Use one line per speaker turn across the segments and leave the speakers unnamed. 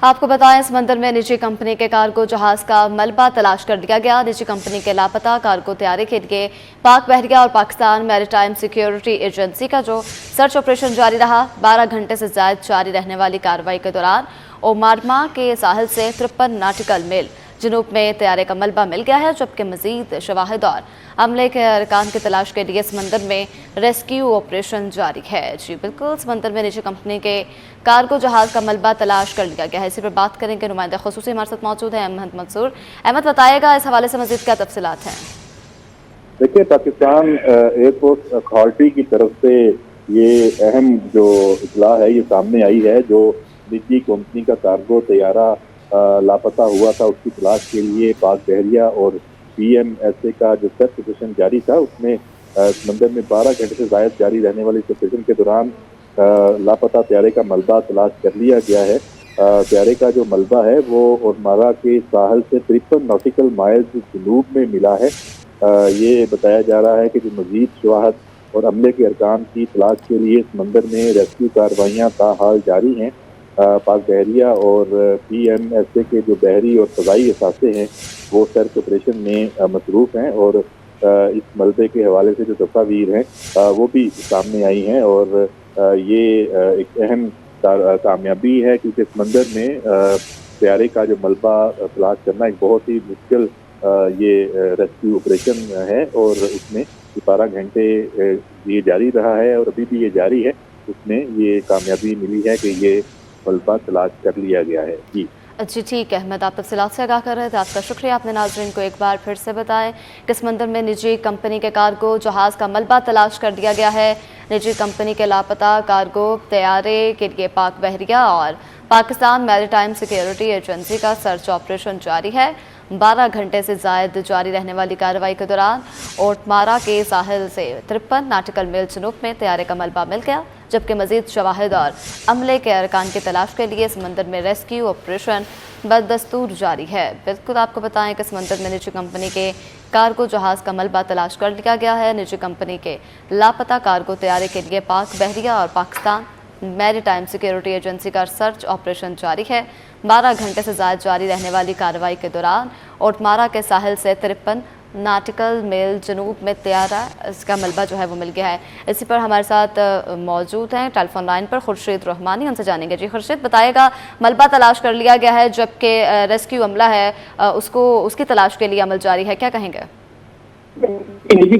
आपको बताएं, समंदर में निजी कंपनी के कार्गो जहाज का मलबा तलाश कर लिया गया। निजी कंपनी के लापता कार्गो तैयारी के लिए पाक बहरिया और पाकिस्तान मैरीटाइम सिक्योरिटी एजेंसी का जो सर्च ऑपरेशन जारी रहा। 12 घंटे से ज्यादा जारी रहने वाली कार्रवाई के दौरान ओमारमा के साहिल से 53 नॉटिकल मील जनूब में तैयारे का मलबा मिल गया है, जबकि मजीद शवाहिद और अमले के अरकान की तलाश के लिए समंदर में रेस्क्यू ऑपरेशन जारी है। जी बिल्कुल, समंदर में निजी कंपनी के कार्गो जहाज का मलबा तलाश कर लिया गया है। इसी पर बात करेंगे, नुमाइंदा खुसूसी हमारे साथ मौजूद है अहमद मंसूर। अहमद, बताएगा इस हवाले से मजीद क्या तफसीलात हैं?
देखिए, पाकिस्तान एयरपोर्ट अथॉरिटी की तरफ से ये अहम जो इतला है ये सामने आई है। जो निजी कंपनी का कार्गो तैयारा लापता हुआ था, उसकी तलाश के लिए पाक बहरिया और PMSA का जो सर्च ऑपरेशन जारी था, उसमें समंदर में 12 घंटे से ज्यादा जारी रहने वाली इस ऑपरेशन के दौरान लापता तैयारे का मलबा तलाश कर लिया गया है। तैयारे का जो मलबा है वो ओमारा के साहल से 53 नॉटिकल माइल्स जनूब में मिला है। ये बताया जा रहा है कि जो मजीद शवाहद और अमले के अरकान की तलाश के लिए समंदर में रेस्क्यू कार्रवाइयाँ ताहाल जारी हैं। पाक बहरिया और PMSA के जो बहरी और फजाई असासे हैं वो सर्च ऑपरेशन में मसरूफ हैं, और इस मलबे के हवाले से जो तस्वीर हैं वो भी सामने आई हैं। और ये एक अहम कामयाबी है, क्योंकि समंदर में तैयारे का जो मलबा तलाश करना एक बहुत ही मुश्किल ये रेस्क्यू ऑपरेशन है, और उसमें 12 घंटे ये जारी रहा है और अभी भी ये जारी है। उसमें ये कामयाबी मिली है कि ये मलबा तलाश कर लिया गया है।
जी ठीक है अहमद, आप तफसीलात से आगाह कर रहे थे, आपका शुक्रिया। आपने नाज़रीन को एक बार फिर से बताएं कि समंदर में निजी कंपनी के कार्गो जहाज़ का मलबा तलाश कर दिया गया है। निजी कंपनी के लापता कार्गो तैयारे के लिए पाक बहरिया और पाकिस्तान मैरीटाइम सिक्योरिटी एजेंसी का सर्च ऑपरेशन जारी है। 12 घंटे से ज़ायद जारी रहने वाली कार्रवाई के दौरान ओमारा के साहिल से 53 नॉटिकल मील जनूब में तैयारे का मलबा मिल गया, जबकि मजीद शवाहिद और अमले के अरकान की तलाश के लिए समंदर में रेस्क्यू ऑपरेशन बदस्तूर जारी है। बिल्कुल, आपको बताएं कि समंदर में निजी कंपनी के कार्गो जहाज़ का मलबा तलाश कर लिया गया है। निजी कंपनी के लापता कार्गो तैयारे के लिए पाक बहरिया और पाकिस्तान मैरीटाइम सिक्योरिटी एजेंसी का सर्च ऑपरेशन जारी है। 12 घंटे से ज़्यादा जारी रहने वाली कार्रवाई के दौरान ओमारा के साहिल से 53 नॉटिकल मील जनूब में तैयारा इसका मलबा जो है वो मिल गया है। इसी पर हमारे साथ मौजूद हैं टेलीफोन लाइन पर खुर्शीद रहमानी, उनसे जानेंगे। जी खुर्शीद, बताएगा, मलबा तलाश कर लिया गया है, जबकि रेस्क्यू अमला है उसकी तलाश के लिए अमल जारी है, क्या कहेंगे?
निजी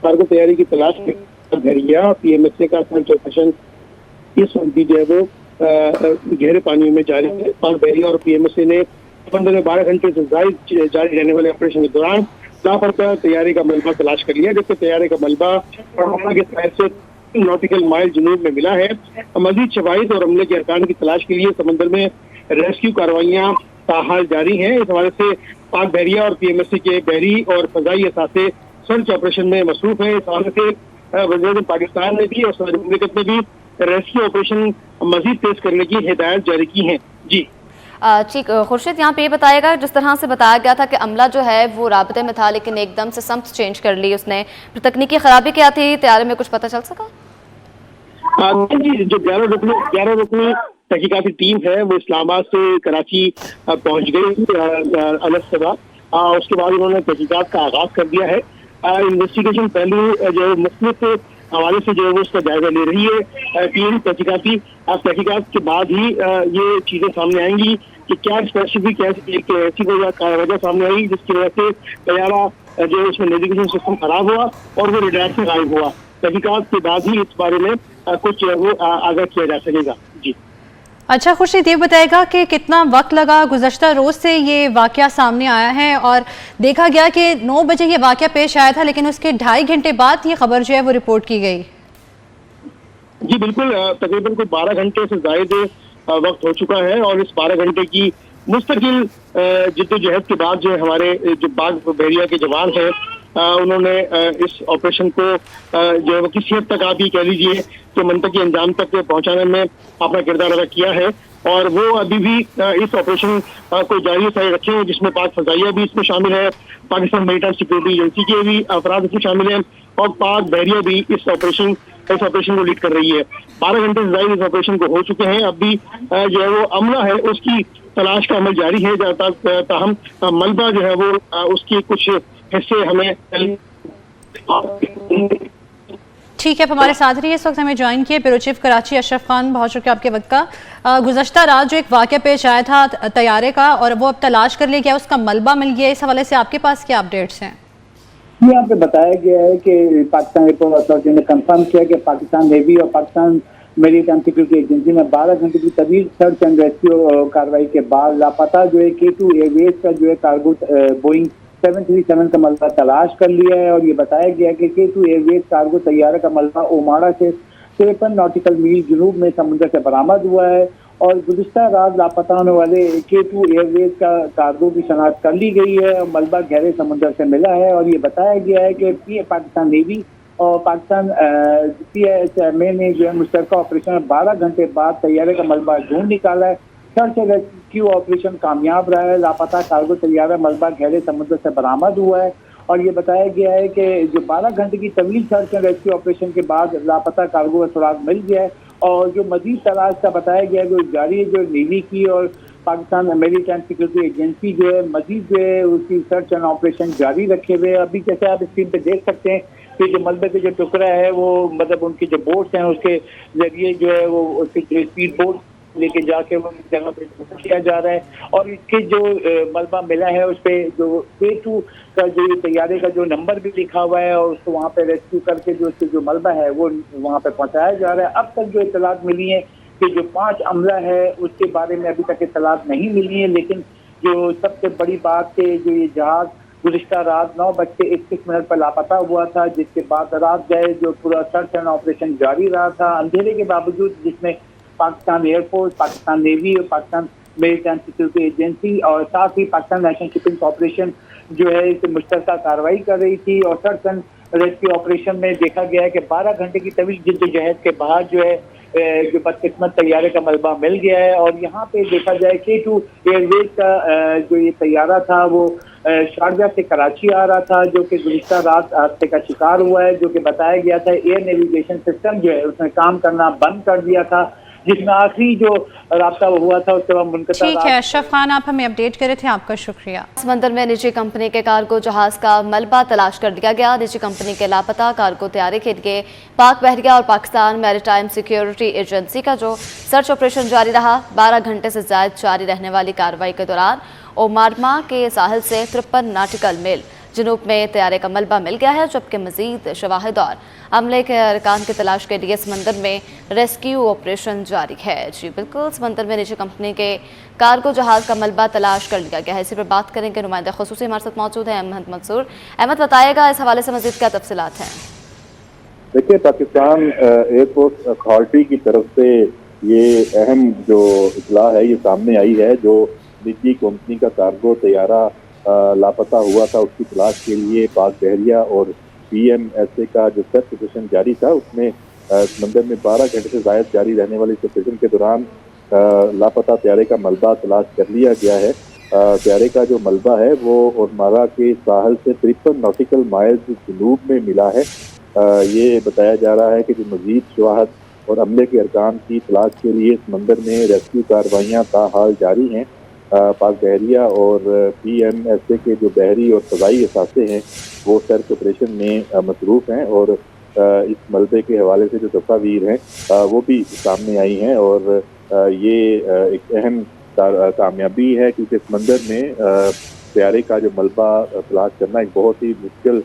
कार्गो तैयारी की तलाश में बहरिया PMSA का सर्च ऑपरेशन इस वक्त जो है वो गहरे पानियों में जारी है। पाक बहरिया और PMSA ने समंदर में 12 घंटे से ज्यादा जारी रहने वाले ऑपरेशन के दौरान लापता तैयारे का मलबा तलाश कर लिया, जबकि तैयारे का मलबा ओमारा के साहिल से नॉटिकल माइल जनूब में मिला है। मजीद शवाहिद और अमले के अरकान की तलाश के लिए समंदर में रेस्क्यू कार्रवाइयाँ ताहाल जारी हैं। इस हवाले से पाक बहरिया और PMSA के बहरी और फजाई असासे सर्च ऑपरेशन में मसरूफ है। इस हवाले से वज़ीर पाकिस्तान ने भी और सदर मुमलिकत ने भी रेस्क्यू ऑपरेशन मजीद तेज करने की हिदायत जारी की है। जी
ठीक खुर्शीद, यहाँ पे ये बताएगा, जिस तरह से बताया गया था कि अमला जो है वो राबते में था लेकिन एकदम से समत चेंज कर ली उसने, तकनीकी खराबी क्या थी तैयारे में, कुछ पता चल सका?
जी, जो 11 रुकनी तहकीकाती टीम है वो इस्लामाबाद से कराची पहुंच गई अलग सभा। उसके बाद उन्होंने तहकीकात का आगाज कर दिया है। इन्वेस्टिगेशन पहलू जो मुख्तलिफ हवाले से जो है वो उसका जायजा ले रही है टीम तहकीकात के बाद ही ये चीजें सामने आएंगी कि क्या स्पेसिफिक एक ऐसी वजह सामने आई जिसकी वजह से तैयारा जो है उसमें नेविगेशन सिस्टम खराब हुआ और वो रडार से गायब हुआ। तहकीकात के बाद ही इस बारे में कुछ वो आगाह किया जा सकेगा। जी
अच्छा खुर्शीद, ये बताएगा कि कितना वक्त लगा? गुज़श्ता रोज़ से ये वाक़या सामने आया है और देखा गया कि 9 बजे ये वाक़या पेश आया था, लेकिन उसके 2.5 घंटे बाद ये खबर जो है वो रिपोर्ट की गई।
जी बिल्कुल, तकरीबन कोई 12 घंटे से ज़्यादा वक्त हो चुका है, और इस 12 घंटे की मुस्तकिल जिद्दोजहद के बाद जो हमारे जो पाक बहरिया के जवान हैं उन्होंने इस ऑपरेशन को जो है वो किसी हद तक आप ये कह लीजिए कि मंतकी अंजाम तक पहुंचाने में अपना किरदार अदा किया है, और वो अभी भी इस ऑपरेशन को जारी रखे हैं, जिसमें पाक फजाइया भी इसमें शामिल है, पाकिस्तान मैरीटाइम सिक्योरिटी एजेंसी के भी अफराद इसमें शामिल हैं, और पाक बहरिया भी इस ऑपरेशन इस ऑपरेशन को लीड कर रही है। 12 घंटे से ज्यादा इस ऑपरेशन को हो चुके हैं। अब भी जो है वो अमला है उसकी तलाश का अमल जारी है। ताहम मलबा जो है वो उसके कुछ हिस्से हमें
ठीक है, हमारे साथ रहिए। इस वक्त हमें ज्वाइन किए ब्यूरो चीफ कराची अशरफ खान, बहुत शुक्रिया आपके वक्त का। गुज़श्ता रात जो एक वाक़या पेश आया था तैयारे का और वो अब तलाश कर लिया गया, उसका मलबा मिल गया, इस हवाले से आपके पास क्या अपडेट्स हैं?
यहाँ पे बताया गया है कि पाकिस्तान एयरपोर्ट अथॉरिटी ने कंफर्म किया कि पाकिस्तान नेवी और पाकिस्तान मेरीटाइम सिक्योरिटी एजेंसी में 12 घंटे की तवील सर्च एंड रेस्क्यू कार्रवाई के बाद लापता जो है K2 एयरवेज का जो है कार्गो बोइंग 737 का मलबा तलाश कर लिया है। और ये बताया गया कि K2 एयरवेज कार्गो तैयारा का मलबा ओमाड़ा से 53 नॉटिकल मील जनूब में समुद्र से बरामद हुआ है। और गुज़िश्ता रात लापता होने वाले K2 एयरवेज का कार्गो की शनाख्त कर ली गई है और मलबा गहरे समुद्र से मिला है। और ये बताया गया है कि पाकिस्तान नेवी और पाकिस्तान PSMA ने जो है मुश्तरका ऑपरेशन में 12 घंटे बाद तैयारे का मलबा ढूंढ निकाला है। सर्च एंड रेस्क्यू ऑपरेशन कामयाब रहा है। लापता कार्गो तैयारा मलबा गहरे समुद्र से बरामद हुआ है। और ये बताया गया है कि जो 12 घंटे की तवील सर्च एंड रेस्क्यू ऑपरेशन के बाद लापता कार्गो का सुराग मिल गया है। और जो मजीद तलाश का बताया गया है जो जारी है, जो नेवी की और पाकिस्तान मेरीटाइम सिक्योरिटी एजेंसी जो है मजीद जो है उसकी सर्च एंड ऑपरेशन जारी रखे हुए। अभी जैसे आप स्क्रीन पे देख सकते हैं कि जो मलबे के जो टुकड़ा है वो मतलब उनके जो बोट्स हैं उसके जरिए जो है वो उसके जो स्पीड बोट लेके जाके वो जगह पे किया जा रहा है। और इसके जो मलबा मिला है उस पे जो K2 का जो तैयारे का जो नंबर भी लिखा हुआ है और उसको वहाँ पे रेस्क्यू करके जो उसके जो मलबा है वो वहाँ पे पहुँचाया जा रहा है। अब तक जो इत्तलात मिली है कि जो 5 अमला है उसके बारे में अभी तक इत्तलात नहीं मिली है। लेकिन जो सबसे बड़ी बात है जो ये जहाज गुज़िश्ता रात 9:21 पर लापता हुआ था, जिसके बाद रात गए जो पूरा सर्च एंड ऑपरेशन जारी रहा था अंधेरे के बावजूद, जिसमें पाकिस्तान एयरफोर्स, पाकिस्तान नेवी और पाकिस्तान मेरीटाइम सिक्योरिटी एजेंसी और साथ ही पाकिस्तान नेशनल शिपिंग कॉर्पोरेशन जो है इस मुश्तरका कार्रवाई कर रही थी। और सर्च एंड रेस्क्यू ऑपरेशन में देखा गया है कि 12 घंटे की तवील जिद्दोजहद के बाद जो है जो बदकिस्मत तैयारे का मलबा मिल गया है। और यहाँ पे देखा जाए K2 एयरवेज का जो ये तैयारा था वो शारजा से कराची आ रहा था, जो कि गुज़िश्ता रात हादसे का शिकार हुआ है। जो कि बताया गया था एयर नेविगेशन सिस्टम जो है उसने काम करना बंद कर दिया था, जिसमें आखिरी जो रास्ता हुआ था उसके बाद मुनक़ता।
ठीक है अशरफ खान, आप हमें अपडेट करे थे, आपका शुक्रिया।
समंदर में निजी कंपनी के कार्गो जहाज का मलबा तलाश कर दिया गया। निजी कंपनी के लापता कार्गो तैयारी के लिए पाक बहरिया और पाकिस्तान मैरीटाइम सिक्योरिटी एजेंसी का जो सर्च ऑपरेशन जारी रहा। 12 घंटे से ज्यादा जारी रहने वाली कार्रवाई के दौरान ओमारमा के साहिल से 53 नॉटिकल मील जनूब में तैयारे का मलबा मिल गया है, जबकि मजीद शवाहिद और अमले के अरकान की तलाश के लिए समंदर में रेस्क्यू ऑपरेशन जारी है। जी बिल्कुल, समंदर में निजी कंपनी के कार्गो जहाज का मलबा तलाश कर लिया गया है। इसी पर बात करेंगे, नुमाइंदा खुसूसी हमारे साथ मौजूद है अहमद मंसूर। अहमद, बताएगा इस हवाले से मजीद क्या तफसीलात हैं?
देखिए, पाकिस्तान एयरपोर्ट अथॉरिटी की तरफ से ये अहम जो इतला है ये सामने आई है। जो निजी कंपनी का कार्गो तैयारा लापता हुआ था उसकी तलाश के लिए पाक बहरिया और PMSA का जो सर्च ऑपरेशन जारी था उसमें समंदर में 12 घंटे से ज़ायद जारी रहने वाले इस ऑपरेशन के दौरान लापता तैयारे का मलबा तलाश कर लिया गया है। तैयारे का जो मलबा है वो ओमारा के साहल से 53 नॉटिकल माइल्स जनूब में मिला है। ये बताया जा रहा है कि जो मजीद शवाहद और अमले के अरकान की तलाश के लिए समंदर में रेस्क्यू कार्रवाइयाँ ताहाल जारी हैं। पाक बहरिया और PMSA के जो बहरी और फ़ज़ाई असासे हैं वो सर्च ऑपरेशन में मसरूफ़ हैं। और इस मलबे के हवाले से जो तस्वीर हैं वो भी सामने आई हैं। और ये एक अहम कामयाबी है क्योंकि समंदर में तैयारे का जो मलबा तलाश करना एक बहुत ही मुश्किल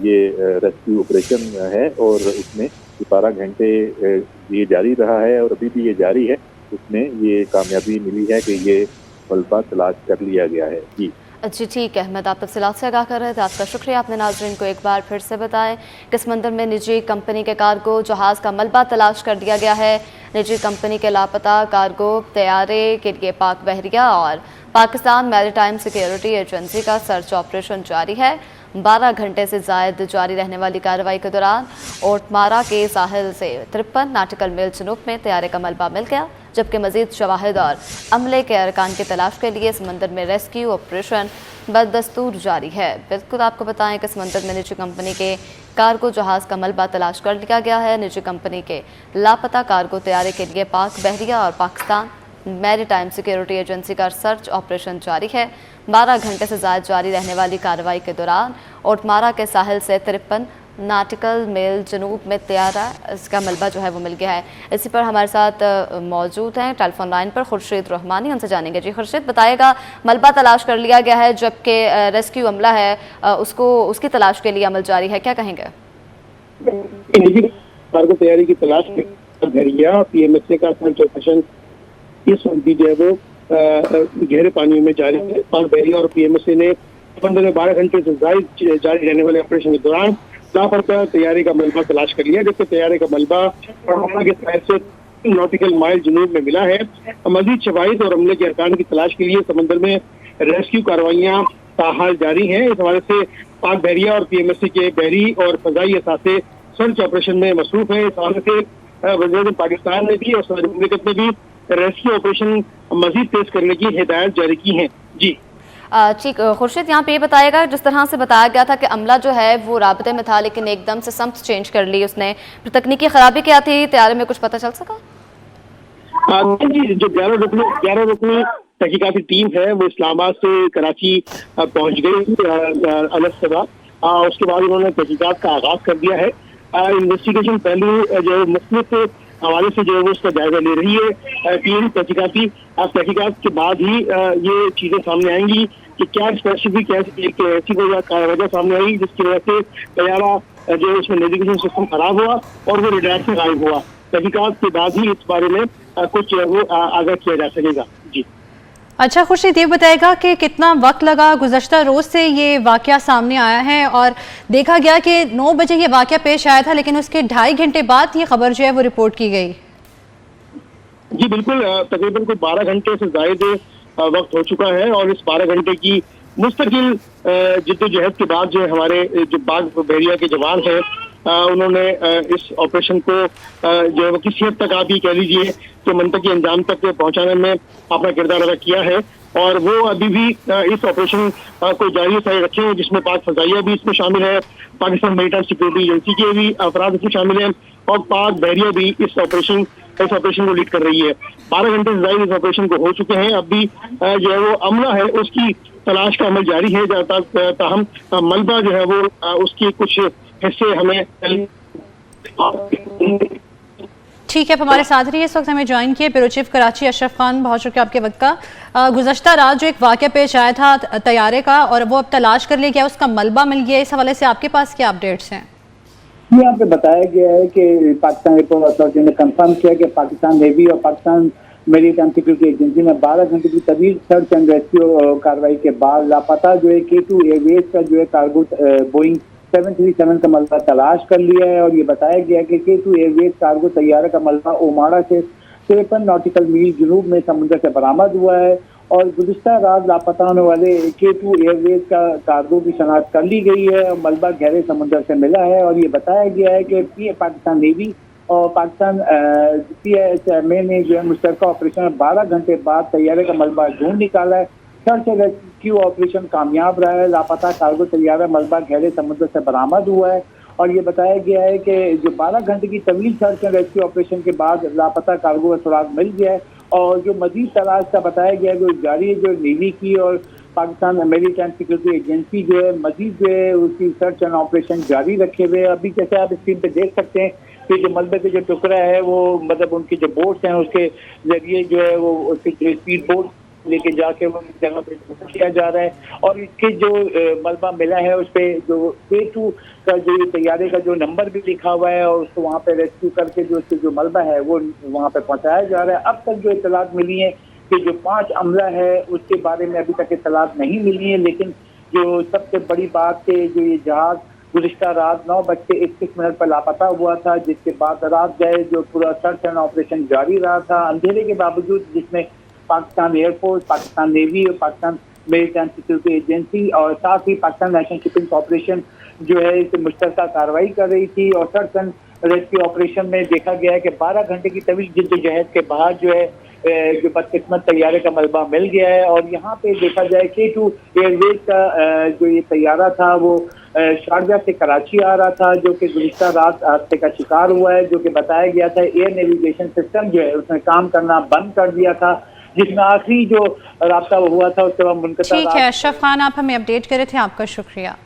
ये रेस्क्यू ऑपरेशन है। और उसमें 12 घंटे ये जारी रहा है और अभी भी ये जारी है। उसमें ये कामयाबी मिली है कि ये मलबा तलाश कर लिया गया है।
जी ठीक है अहमद, आप तफसीलात से आगाह कर रहे थे, आपका शुक्रिया। आपने नाज़रीन को एक बार फिर से बताएं कि समंदर में निजी कंपनी के कार्गो जहाज़ का मलबा तलाश कर दिया गया है। निजी कंपनी के लापता कार्गो तैयारे के लिए पाक बहरिया और पाकिस्तान मैरीटाइम सिक्योरिटी एजेंसी का सर्च ऑपरेशन जारी है। 12 घंटे से ज़ायद जारी रहने वाली कार्रवाई के दौरान ओमारा के साहिल से 53 नॉटिकल मील जनूब में तैयारे का मलबा मिल गया, जबकि मजीद शवाहिद और अमले के अरकान की तलाश के लिए समंदर में रेस्क्यू ऑपरेशन बदस्तूर जारी है। बिल्कुल आपको बताएं कि समंदर में निजी कंपनी के कार्गो जहाज़ का मलबा तलाश कर लिया गया है। निजी कंपनी के लापता कार्गो तैयारी के लिए पाक बहरिया और पाकिस्तान मैरीटाइम सिक्योरिटी एजेंसी का सर्च ऑपरेशन जारी है। 12 घंटे से ज़्यादा जारी रहने वाली कार्रवाई के दौरान ओटमारा के साहिल से 53 नाटिकल मेल जनूब में तैयारा इसका मलबा जो है वो मिल गया है। इसी पर हमारे साथ मौजूद हैं टेलीफोन लाइन पर खुर्शीद रहमानी, उनसे जानेंगे। जी खुर्शीद, बताइएगा, मलबा तलाश कर लिया गया है जबकि रेस्क्यू अमला है उसकी तलाश के लिए अमल जारी है, क्या कहेंगे?
निजी कार्गो तैयारी की तलाश में बहरिया पीएमएसए का सर्च ऑपरेशन इस वक्त भी जो है वो गहरे पानियों में जारी है। पाक बहरिया और पीएमएसए ने समंदर में 12 घंटे से ज्यादा जारी रहने वाले ऑपरेशन के दौरान लापता तैयारी का मलबा तलाश कर लिया, जिससे तैयारी का मलबा ओटमारा के साहिल से नॉटिकल माइल जनूब में मिला है। मजीद शवाहिद और अमले के अरकान की तलाश के लिए समंदर में रेस्क्यू कार्रवाइयां ताहाल जारी हैं। इस हवाले से पाक बहरिया और पीएमएससी के बहरी और फजाई असासे सर्च ऑपरेशन में मसरूफ है। इस हवाले से वज़ीर पाकिस्तान ने भी और सदर मुमलिकत ने भी रेस्क्यू ऑपरेशन मजीद तेज करने की हिदायत जारी की है। जी
ठीक खुर्शीद, यहाँ पे ये बताएगा, जिस तरह से बताया गया था कि अमला जो है वो राबते में था लेकिन एकदम से समत चेंज कर ली उसने, तकनीकी खराबी क्या थी तैयारी में, कुछ पता चल सका?
जी, जो 11 रुकनी तहकीकाती टीम है वो इस्लामाबाद से कराची पहुंच गई अलग सभा। उसके बाद उन्होंने तहकीकात का आगाज कर दिया है। इन्वेस्टिगेशन पहलू जो मुख्तलिफ हवाले से जो है वो उसका जायजा ले रही है टीम तहकीकात के बाद ही ये चीजें सामने आएंगी कि क्या स्पेसिफिक एक ऐसी वजह सामने आई जिसकी वजह से तैयारा जो है उसमें नेविगेशन सिस्टम खराब हुआ और वो रडार से गायब हुआ। तहकीकात के बाद ही इस बारे में कुछ वो आगाह किया जा सकेगा। जी
अच्छा खुर्शीद, ये बताएगा कि कितना वक्त लगा? गुज़श्ता रोज़ से ये वाक़या सामने आया है और देखा गया कि 9 बजे ये वाक़या पेश आया था लेकिन उसके 2.5 घंटे बाद ये खबर जो है वो रिपोर्ट की गई।
जी बिल्कुल, तकरीबन कोई 12 घंटे से ज़ायद वक्त हो चुका है और इस 12 घंटे की मुस्तकिल जिद्दोजहद के बाद जो है हमारे जो पाक बहरिया के जवान हैं उन्होंने इस ऑपरेशन को जो है वो किसी हद तक आप ही कह लीजिए कि मंतकी अंजाम तक पहुंचाने में अपना किरदार अदा किया है और वो अभी भी इस ऑपरेशन को जारी रखे हैं, जिसमें पाक फजाइया भी इसमें शामिल है, पाकिस्तान मैरीटाइम सिक्योरिटी एजेंसी के भी अफराद इसमें शामिल हैं और पाक बहरिया भी इस ऑपरेशन को लीड कर रही है। 12 घंटे से ज्यादा इस ऑपरेशन को हो चुके हैं। अब भी जो है वो अमला है उसकी तलाश का अमल जारी है, ताहम मलबा जो है वो उसकी कुछ हिस्से हमें
ठीक है, हमारे साथ रहिए। इस वक्त हमें ज्वाइन किए ब्यूरो चीफ कराची अशरफ खान, बहुत शुक्रिया आपके वक्त का। गुज़श्ता रात जो एक वाक़या पेश आया था तैयारे का और वो अब तलाश कर लिया गया, उसका मलबा मिल गया, इस हवाले से आपके पास क्या अपडेट्स हैं?
यहाँ पे बताया गया है कि पाकिस्तान एयरपोर्ट अथॉरिटी ने कंफर्म किया कि पाकिस्तान नेवी और पाकिस्तान मैरीटाइम सिक्योरिटी एजेंसी में 12 घंटे की तवील सर्च एंड रेस्क्यू कार्रवाई के बाद लापता जो है K2 एयरवेज का जो है कार्गो बोइंग 737 का मलबा तलाश कर लिया है और ये बताया गया कि K2 एयरवेज कार्गो तैयारा का मलबा ओमाड़ा से 53 नॉटिकल मील जनूब में समुद्र से बरामद हुआ है और गुज़िश्ता रात लापता होने वाले K2 एयरवेज का कार्गो की शनाख्त कर ली गई है और मलबा गहरे समुद्र से मिला है और ये बताया गया है कि पाकिस्तान नेवी और पाकिस्तान PSMA ने जो है मुश्तरका ऑपरेशन में 12 घंटे बाद तैयारे का मलबा ढूंढ निकाला है। सर्च एंड रेस्क्यू ऑपरेशन कामयाब रहा है। लापता कार्गो तैयारा मलबा गहरे समुद्र से बरामद हुआ है और ये बताया गया है कि जो 12 घंटे की तवील सर्च एंड रेस्क्यू ऑपरेशन के बाद लापता कार्गो का सुराग मिल गया है और जो मजीद तलाश का बताया गया है जो जारी है, जो नेवी की और पाकिस्तान मैरीटाइम सिक्योरिटी एजेंसी जो है मजीद जो है उसकी सर्च एंड ऑपरेशन जारी रखे हुए। अभी जैसे आप स्क्रीन पे देख सकते हैं कि जो मलबे के जो टुकड़ा है वो मतलब उनके जो बोट्स हैं उसके जरिए जो है वो उसके जो स्पीड बोट लेके जाके वो जगह पे किया जा रहा है और इसके जो मलबा मिला है उस पर जो K2 का जो तैयारे का जो नंबर भी लिखा हुआ है और उसको वहाँ पे रेस्क्यू करके जो उसके जो मलबा है वो वहाँ पे पहुँचाया जा रहा है। अब तक जो इतलात मिली है कि जो 5 अमला है उसके बारे में अभी तक इतलात नहीं मिली है, लेकिन जो सबसे बड़ी बात है जो ये जहाज गुज़िश्ता रात 9:21 पर लापता हुआ था, जिसके बाद रात गए जो पूरा सर्च एंड ऑपरेशन जारी रहा था अंधेरे के बावजूद, जिसमें पाकिस्तान एयरफोर्स, पाकिस्तान नेवी और पाकिस्तान मैरीटाइम सिक्योरिटी एजेंसी और साथ ही पाकिस्तान नेशनल शिपिंग कॉर्पोरेशन जो है इस मुश्तरका कार्रवाई कर रही थी और सर्च एंड रेस्क्यू ऑपरेशन में देखा गया है कि 12 घंटे की तवील जिद्दोजहद के बाद जो है जो बदकिस्मत तैयारे का मलबा मिल गया है। और यहाँ पे देखा जाए K2 एयरवेज का जो ये तैयारा था वो शारजा से कराची आ रहा था, जो कि गुज़िश्ता रात हादसे का शिकार हुआ है, जो कि बताया गया था एयर नेविगेशन सिस्टम जो है उसने काम करना बंद कर दिया था, जिसमें आखिरी जो रास्ता हुआ था उसके बाद मुनक़ता।
ठीक है अशरफ खान, आप हमें अपडेट करे थे, आपका शुक्रिया।